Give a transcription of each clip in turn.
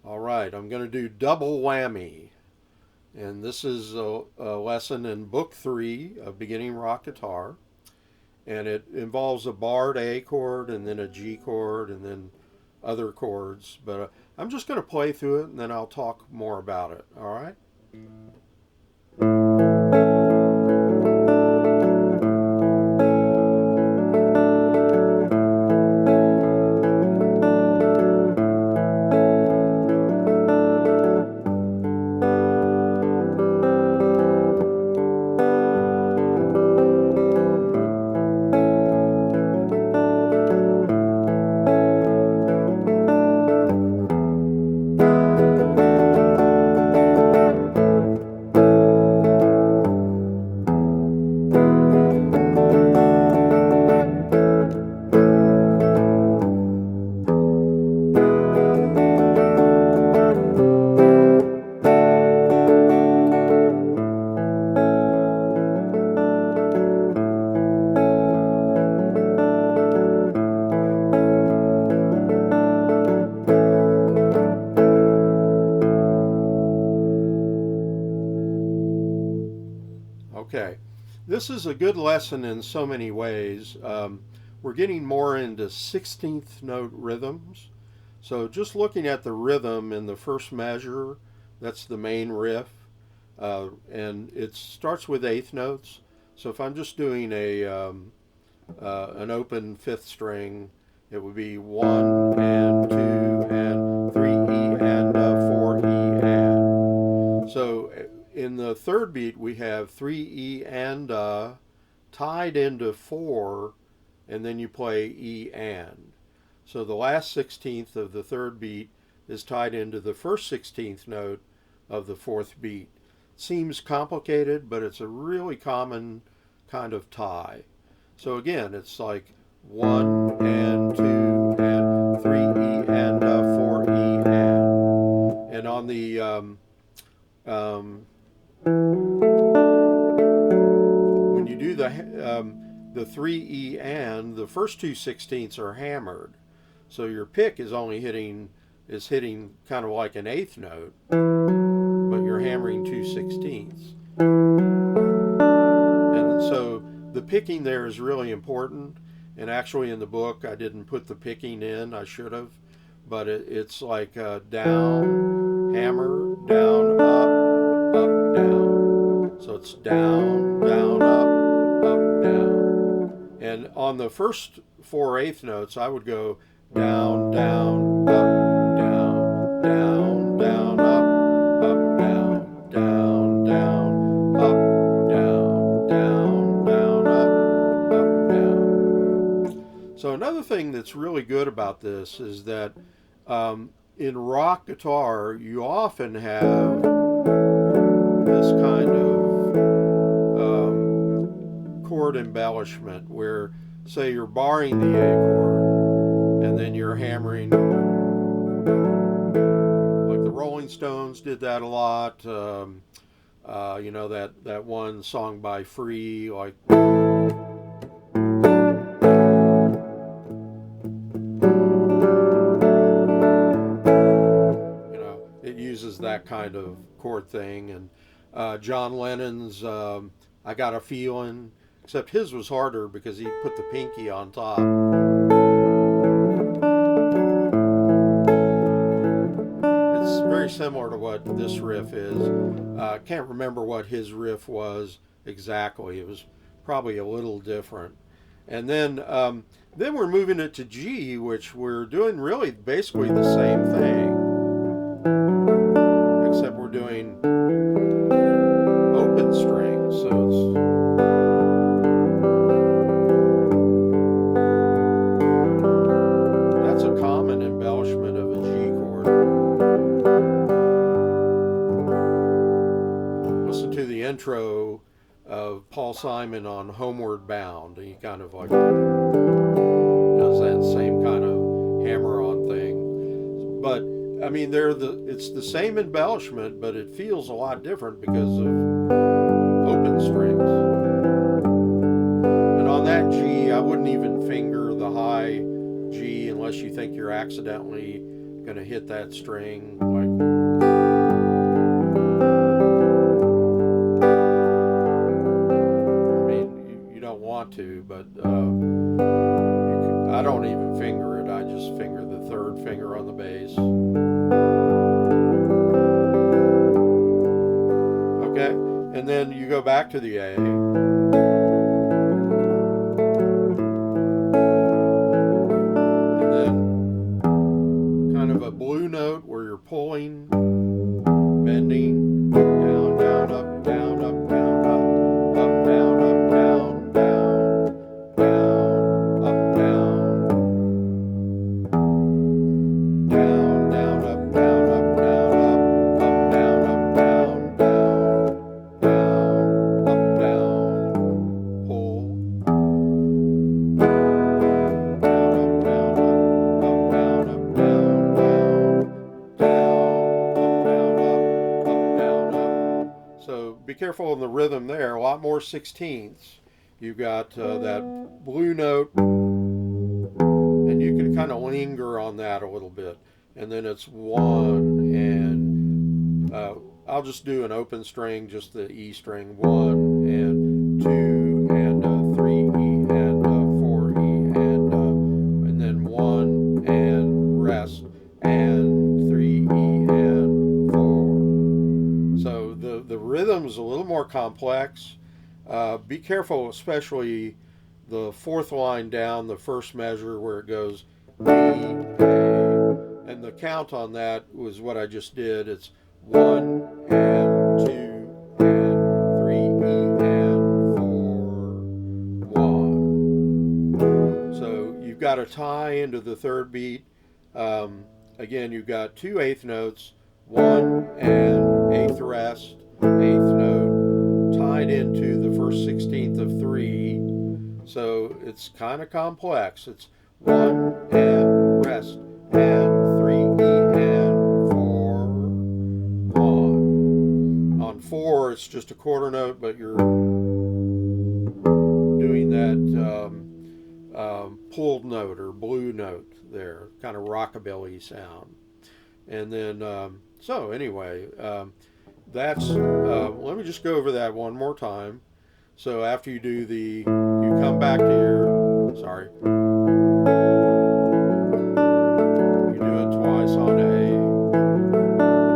All right, I'm going to do double whammy. And this is a lesson in book 3 of beginning rock guitar. And it involves a barred A chord and then a G chord and then other chords. But I'm just going to play through it and then I'll talk more about it. All right? Okay. This is a good lesson in so many ways. We're getting more into 16th note rhythms. So just looking at the rhythm in the first measure, that's the main riff, and it starts with eighth notes. So if I'm just doing an open fifth string, it would be 1 and 2 and 3 E and 4 E and. So in the third beat, we have 3 E and tied into 4, and then you play E and. So the last 16th of the third beat is tied into the first 16th note of the fourth beat. Seems complicated, but it's a really common kind of tie. So again, it's like 1 and 2 and 3 E and 4 E and on um, when you do the 3 E and, the first two sixteenths are hammered. So your pick is hitting kind of like an eighth note, but you're hammering two sixteenths. And so the picking there is really important. And actually, in the book, I didn't put the picking in. I should have, but it's like down, hammer, down, up, down. So it's down, down, up, down. And on the first four eighth notes, I would go down, down, up, down, down, down, up, down, down, down, up, down, down, down, up, down. So another thing that's really good about this is that in rock guitar, you often have this kind of chord embellishment where, say, you're barring the A chord and then you're hammering, like the Rolling Stones did that a lot. That one song by Free, like. It uses that kind of chord thing. And John Lennon's I Got a Feeling, except his was harder because he put the pinky on top. It's very similar to what this riff is. I can't remember what his riff was exactly. It was probably a little different. And then we're moving it to G, which we're doing really basically the same thing, except we're doing open strings. So that's a common embellishment of a G chord. Listen to the intro of Paul Simon on Homeward Bound. He kind of like does that same kind of hammer-on thing. But I mean, it's the same embellishment, but it feels a lot different because of open strings. And on that G, I wouldn't even finger the high G unless you think you're accidentally going to hit that string like. I mean, you don't want to, but I don't even finger it. I just finger the third finger on the bass. Okay, and then you go back to the A. And then kind of a blue note where you're pulling, bending, down, down, up, down, up, down, up, down, up, down, down, down, up, down, down, down, up, down, up, down, up, down, up, down, down, down, up, down, pull, down, up, down, up, down, up, down, down, down, up, down, up. So be careful in the rhythm there. A lot more sixteenths. You've got that blue note, and you can kind of linger on that a little bit. And then it's one, and I'll just do an open string, just the E string, 1 and 2 and 3 E and 4 E and then 1 and rest and 3 E and 4. So the rhythm's a little more complex. Be careful, especially the fourth line down, the first measure where it goes E, A, and the count on that was what I just did. It's 1 and 2 and 3 E and 4, 1. So you've got a tie into the third beat. Again, you've got 2 eighth notes, 1 and eighth rest, eighth note, tied into the first 16th of 3. So it's kind of complex. It's 1 and rest and 3 E and 4, 1. On 4, it's just a quarter note, but you're doing that pulled note or blue note there, kind of rockabilly sound. And then, so anyway, that's, let me just go over that one more time. So after you do you come back to your, sorry, you do it twice on A,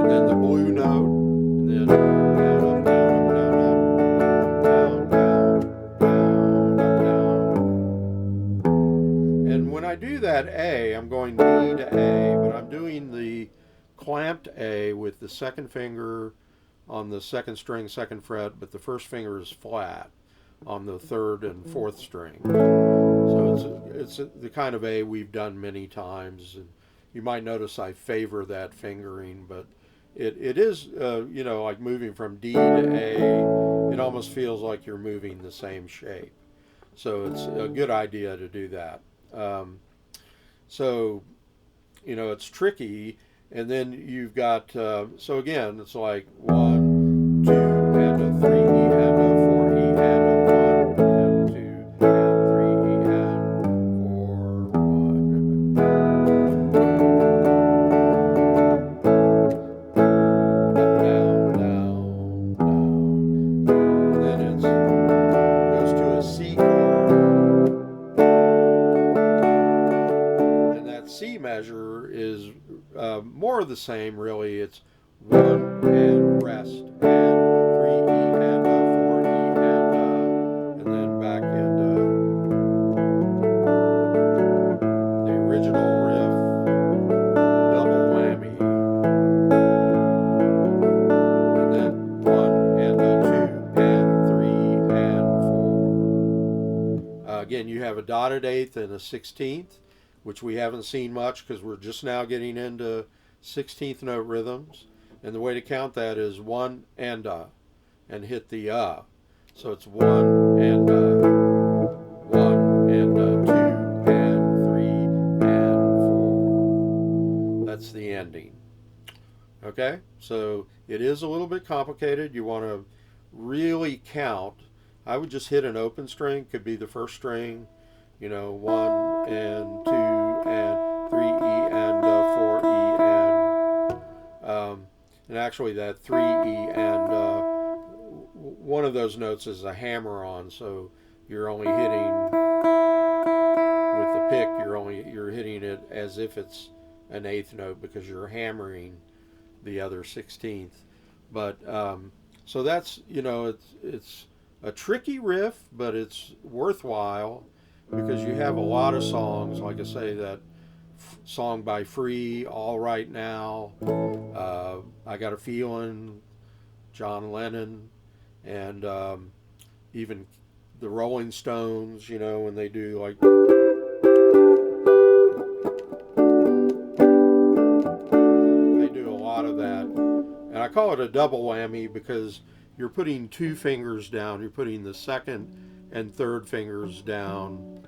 and then the blue note, and then down, up, down, up, down, up, down, down, down, up, down. And when I do that A, I'm going D to A, but I'm doing the clamped A with the second finger on the second string, second fret, but the first finger is flat on the third and fourth string. So it's the kind of A we've done many times, and you might notice I favor that fingering, but it is, like moving from D to A, it almost feels like you're moving the same shape. So it's a good idea to do that. It's tricky. And then you've got, so again, it's like 1, 2, and a 3 E and a 4 E and a 1 and 2 and 3 E and 4, 1. Up, down, down, down. And then it goes to a C chord. And that C measure is more of the same, really. It's 1 and rest and 3 E and 4 E and then back into the original riff, double whammy, and then 1 and 2 and 3 and 4. Again, you have a dotted eighth and a 16th, which we haven't seen much because we're just now getting into 16th note rhythms. And the way to count that is 1 and hit the So it's 1 and 1 and 2 and 3 and 4. That's the ending. Okay, so it is a little bit complicated. You want to really count. I would just hit an open string, could be the first string, 1 and 2 and 3 E and 4 E And actually, that 3E and one of those notes is a hammer on, so you're only hitting with the pick. You're hitting it as if it's an eighth note because you're hammering the other 16th. But so that's, it's a tricky riff, but it's worthwhile because you have a lot of songs, like I say, that song by Free, All Right Now, I Got a Feeling, John Lennon, and even the Rolling Stones, when they do like, they do a lot of that. And I call it a double whammy because you're putting two fingers down. You're putting the second and third fingers down,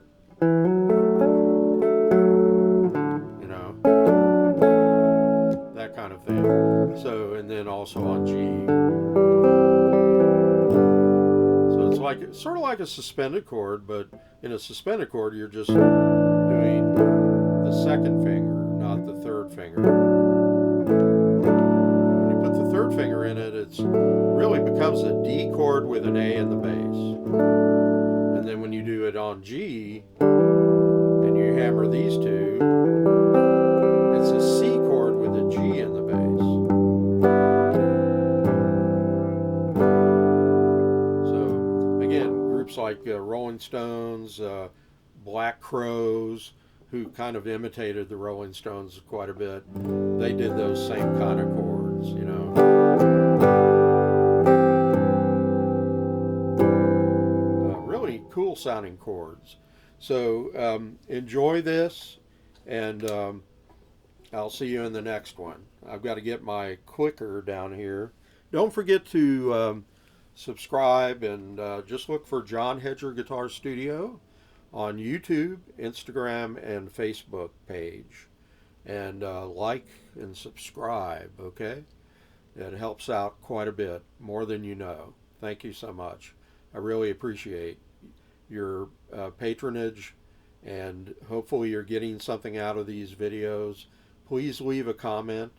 that kind of thing. So, and then also on G. So it's sort of like a suspended chord, but in a suspended chord, you're just doing the second finger, not the third finger. When you put the third finger in it, it's really becomes a D chord with an A in the bass. And then when you do it on G, and you hammer these two, it's a C chord with a G in the bass. So again, groups like Rolling Stones, Black Crowes, who kind of imitated the Rolling Stones quite a bit, they did those same kind of chords, really cool sounding chords. So enjoy this, and I'll see you in the next one. I've got to get my clicker down here. Don't forget to subscribe and just look for John Hedger Guitar Studio on YouTube, Instagram, and Facebook page. And like and subscribe, okay? It helps out quite a bit, more than you know. Thank you so much. I really appreciate your patronage, and hopefully you're getting something out of these videos. Please leave a comment,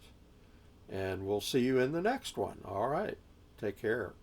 and we'll see you in the next one. All right. Take care.